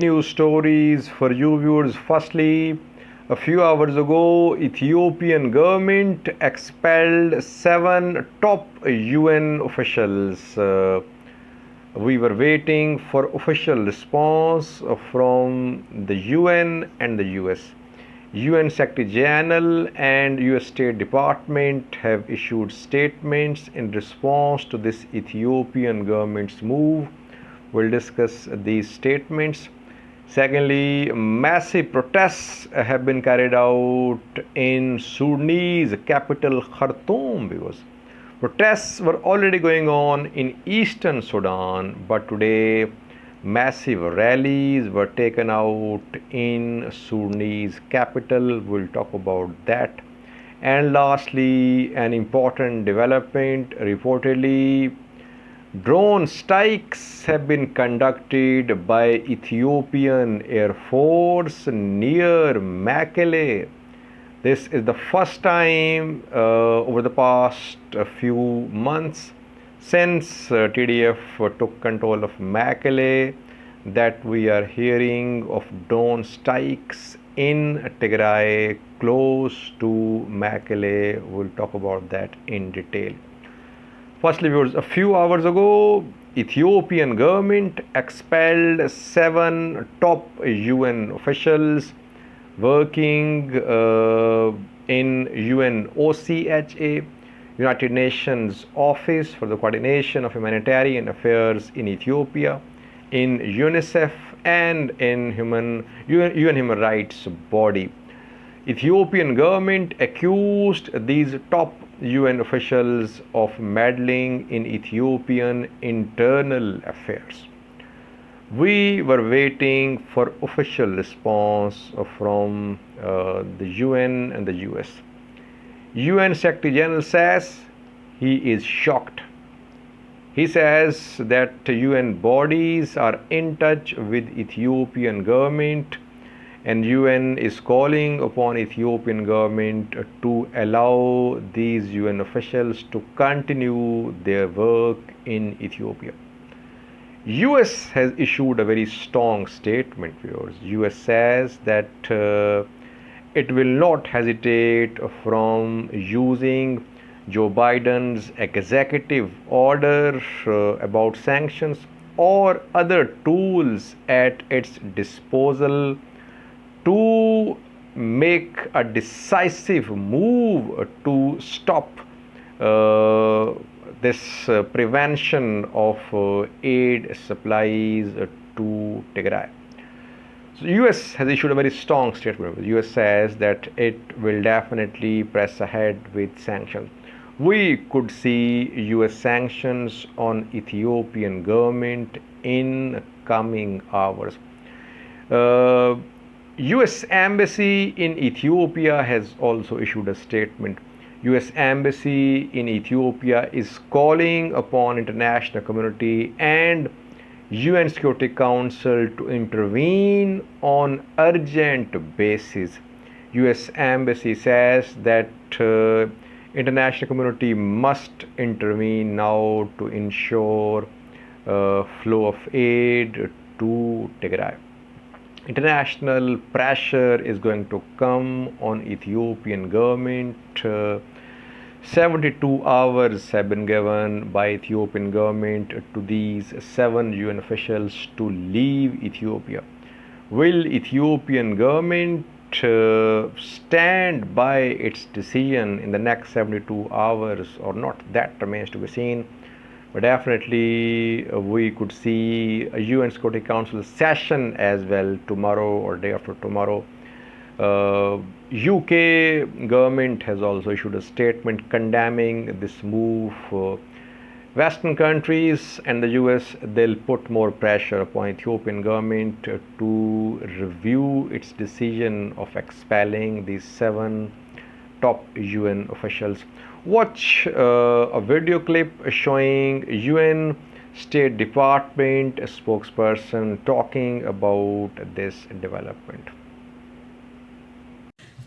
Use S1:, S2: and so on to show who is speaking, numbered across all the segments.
S1: news stories for you viewers. Firstly, a few hours ago, Ethiopian government expelled 7 top UN officials. We were waiting for official response from the UN and the US. UN Secretary General and US State Department have issued statements in response to this Ethiopian government's move. We'll discuss these statements. Secondly, massive protests have been carried out in Sudanese capital Khartoum. Because protests were already going on in eastern Sudan, but today massive rallies were taken out in Sudanese capital. We'll talk about that. And lastly, an important development: reportedly, drone strikes have been conducted by Ethiopian Air Force near Mekelle. This is the first time over the past few months since TDF took control of Mekelle that we are hearing of drone strikes in Tigray close to Mekelle. We'll talk about that in detail. Firstly, viewers, a few hours ago, Ethiopian government expelled 7 top UN officials working in UNOCHA, United Nations Office for the Coordination of Humanitarian Affairs in Ethiopia, in UNICEF, and in UN Human Rights Body. Ethiopian government accused these top UN officials of meddling in Ethiopian internal affairs. We were waiting for official response from the UN and the US. UN Secretary General says he is shocked. He says that UN bodies are in touch with Ethiopian government, and UN is calling upon Ethiopian government to allow these UN officials to continue their work in Ethiopia. US has issued a very strong statement, viewers. US says that it will not hesitate from using Joe Biden's executive order about sanctions or other tools at its disposal to make a decisive move to stop this prevention of aid supplies to Tigray. So US has issued a very strong statement. The US says that it will definitely press ahead with sanctions. We could see US sanctions on Ethiopian government in coming hours. US Embassy in Ethiopia has also issued a statement. US Embassy in Ethiopia is calling upon international community and UN Security Council to intervene on urgent basis. US Embassy says that international community must intervene now to ensure flow of aid to Tigray. International pressure is going to come on Ethiopian government. 72 hours have been given by Ethiopian government to these 7 UN officials to leave Ethiopia. Will Ethiopian government stand by its decision in the next 72 hours or not? That remains to be seen. But definitely we could see a UN Security Council session as well tomorrow or day after tomorrow. UK government has also issued a statement condemning this move. Western countries and the US, they'll put more pressure upon Ethiopian government to review its decision of expelling these 7 top UN officials. Watch a video clip showing UN State Department spokesperson talking about this development.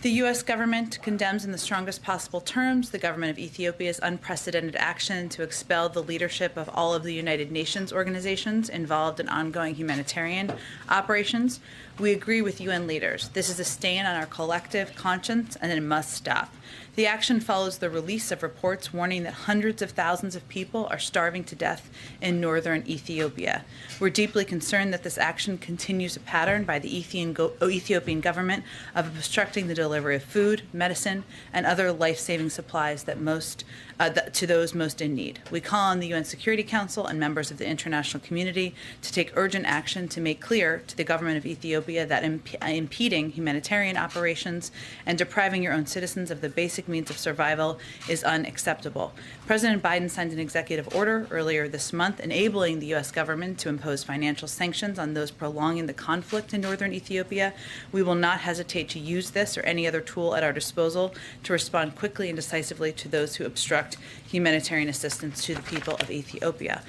S2: The U.S. government condemns in the strongest possible terms the government of Ethiopia's unprecedented action to expel the leadership of all of the United Nations organizations involved in ongoing humanitarian operations. We agree with UN leaders. This is a stain on our collective conscience, and it must stop. The action follows the release of reports warning that hundreds of thousands of people are starving to death in northern Ethiopia. We're deeply concerned that this action continues a pattern by the Ethiopian government of obstructing the delivery of food, medicine, and other life-saving supplies to those most in need. We call on the UN Security Council and members of the international community to take urgent action to make clear to the government of Ethiopia that impeding humanitarian operations and depriving your own citizens of the basic means of survival is unacceptable. President Biden signed an executive order earlier this month enabling the U.S. government to impose financial sanctions on those prolonging the conflict in northern Ethiopia. We will not hesitate to use this or any other tool at our disposal to respond quickly and decisively to those who obstruct humanitarian assistance to the people of Ethiopia.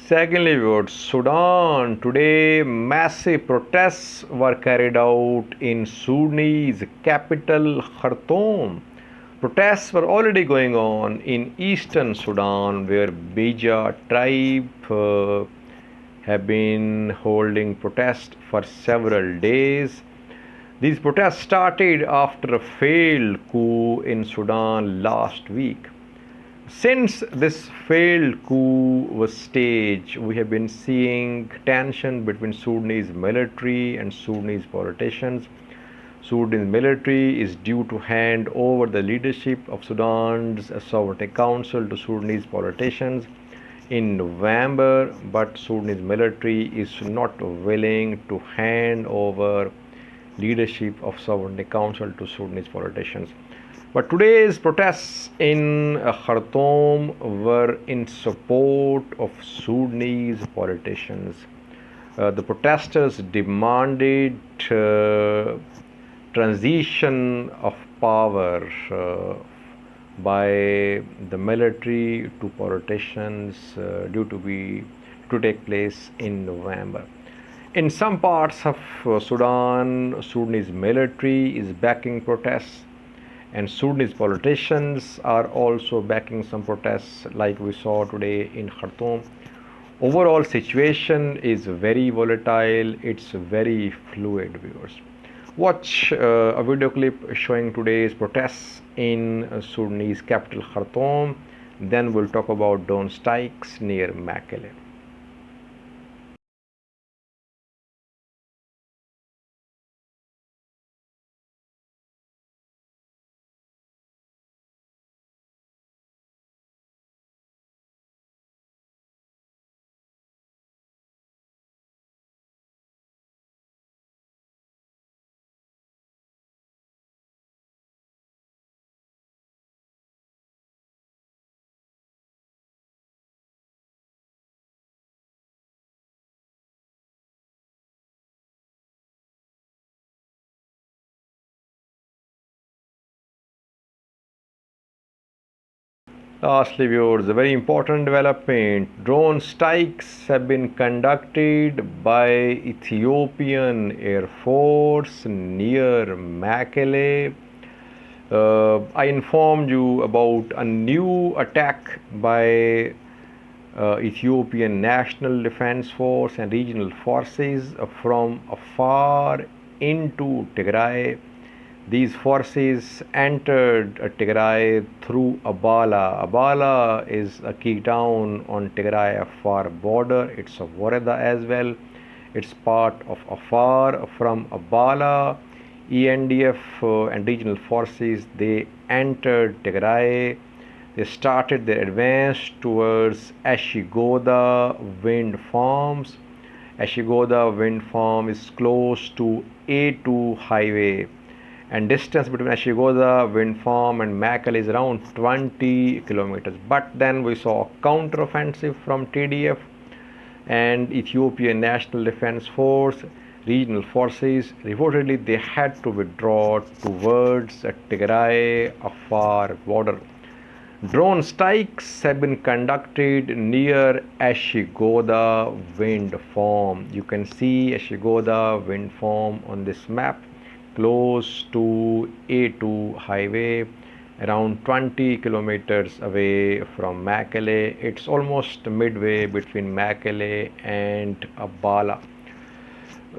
S1: Secondly, Sudan. Today, massive protests were carried out in Sudanese capital, Khartoum. Protests were already going on in eastern Sudan, where Beja tribe have been holding protests for several days. These protests started after a failed coup in Sudan last week. Since this failed coup was staged, we have been seeing tension between Sudanese military and Sudanese politicians. Sudanese military is due to hand over the leadership of Sudan's Sovereignty Council to Sudanese politicians in November, but Sudanese military is not willing to hand over leadership of Sovereignty Council to Sudanese politicians. But today's protests in Khartoum were in support of Sudanese politicians. The protesters demanded transition of power by the military to politicians due to take place in November. In some parts of Sudan, Sudanese military is backing protests, and Sudanese politicians are also backing some protests like we saw today in Khartoum. Overall situation is very volatile, it's very fluid, viewers. Watch a video clip showing today's protests in Sudanese capital Khartoum. Then we'll talk about drone strikes near Mekelle. Lastly, viewers, a very important development. Drone strikes have been conducted by Ethiopian Air Force near Mekelle. I informed you about a new attack by Ethiopian National Defense Force and regional forces from afar into Tigray. These forces entered Tigray through Abala. Abala is a key town on Tigray Afar border. It's a Wareda as well. It's part of Afar. From Abala, ENDF and regional forces, they entered Tigray. They started their advance towards Ashigoda wind farms. Ashigoda wind farm is close to A2 highway, and distance between Ashigoda wind farm and Mekelle is around 20 kilometers. But then we saw a counteroffensive from TDF and Ethiopian National Defense Force. Regional forces, reportedly they had to withdraw towards Tigray Afar border. Drone strikes have been conducted near Ashigoda wind farm. You can see Ashigoda wind farm on this map. close to A2 highway, around 20 kilometers away from Mekelle. It's almost midway between Mekelle and Abala.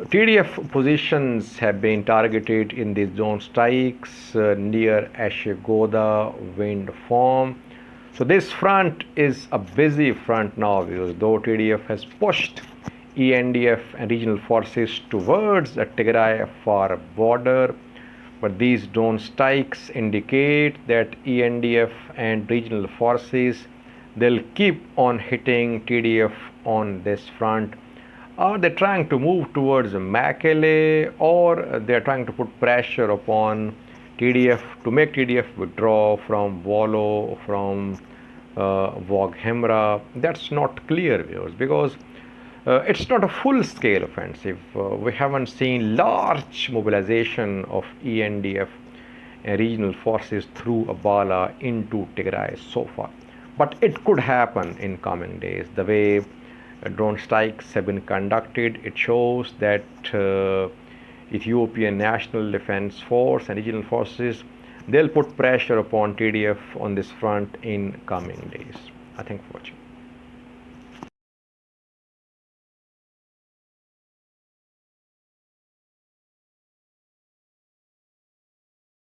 S1: TDF positions have been targeted in these drone strikes near Ashegoda wind farm. So this front is a busy front now, because though TDF has pushed ENDF and regional forces towards the Tigray far border, but these drone strikes indicate that ENDF and regional forces, they'll keep on hitting TDF on this front. Are they trying to move towards Mekelle, or they're trying to put pressure upon TDF to make TDF withdraw from Wollo, from Waghemra? That's not clear, viewers, because it's not a full-scale offensive. We haven't seen large mobilization of ENDF and regional forces through Abala into Tigray so far. But it could happen in coming days. The way drone strikes have been conducted, it shows that Ethiopian National Defense Force and regional forces, they'll put pressure upon TDF on this front in coming days. Thank you for watching.